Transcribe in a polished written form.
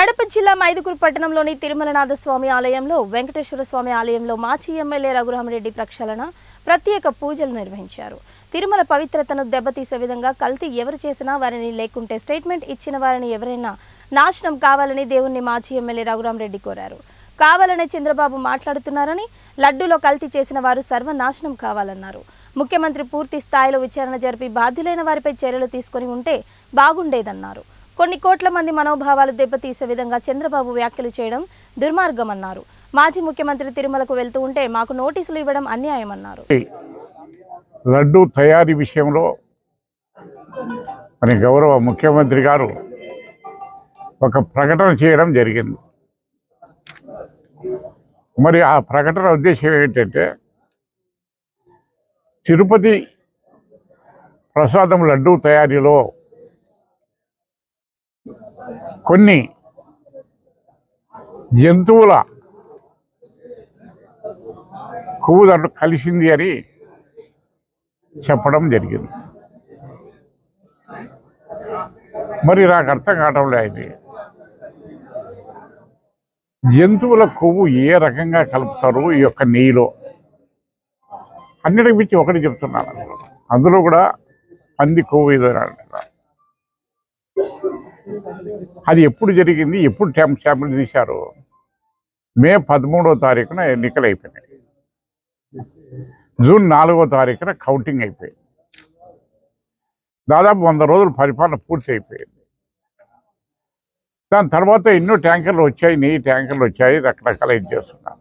కడప జిల్లా మైదుకూరు పట్టణంలోని తిరుమలనాథ స్వామి ఆలయంలో వెంకటేశ్వర స్వామి ఆలయంలో మాజీ ఎమ్మెల్యే రఘురామరెడ్డి ప్రక్షాళన ప్రత్యేక పూజలు నిర్వహించారు. తిరుమల పవిత్రతను దెబ్బతీసే విధంగా కల్తీ ఎవరు చేసినా వారిని లేకుంటే స్టేట్మెంట్ ఇచ్చిన వారిని ఎవరైనా నాశనం కావాలని దేవుణ్ణి మాజీ ఎమ్మెల్యే రఘురామరెడ్డి కోరారు. కావాలనే చంద్రబాబు మాట్లాడుతున్నారని, లడ్డూలో కల్తీ చేసిన వారు సర్వనాశనం కావాలన్నారు. ముఖ్యమంత్రి పూర్తి స్థాయిలో విచారణ జరిపి బాధ్యులైన వారిపై చర్యలు తీసుకొని ఉంటే బాగుండేదన్నారు. కొన్ని కోట్ల మంది మనోభావాలు దెబ్బతీసే విధంగా చంద్రబాబు వ్యాఖ్యలు చేయడం దుర్మార్గమన్నారు. మాజీ ముఖ్యమంత్రి తిరుమలకు వెళ్తూ ఉంటే మాకు నోటీసులు ఇవ్వడం అన్యాయమన్నారు. లడ్డు తయారీ విషయంలో మన గౌరవ ముఖ్యమంత్రి గారు ఒక ప్రకటన చేయడం జరిగింది. మరి ఆ ప్రకటన ఉద్దేశం ఏంటంటే, తిరుపతి ప్రసాదం లడ్డు తయారీలో కొన్ని జంతువుల కొవ్వు దాంట్లో కలిసింది అని చెప్పడం జరిగింది. మరి నాకు అర్థం కావడం లేదు, జంతువుల కొవ్వు ఏ రకంగా కలుపుతారు ఈ యొక్క నెయ్యిలో. అన్నిటికి మించి ఒకటి చెప్తున్నాను, అందులో కూడా పంది కొవ్వు ఏదైనా అది ఎప్పుడు జరిగింది, ఎప్పుడు శాంపిల్ తీశారు? మే 13వ తారీఖున ఎన్నికలు అయిపోయినాయి. జూన్ 4వ తారీఖున కౌంటింగ్ అయిపోయింది. దాదాపు 100 రోజులు పరిపాలన పూర్తి అయిపోయింది. దాని తర్వాత ఎన్నో ట్యాంకర్లు వచ్చాయి, నెయ్యి ట్యాంకర్లు వచ్చాయి, రకరకాల ఇది చేస్తున్నారు.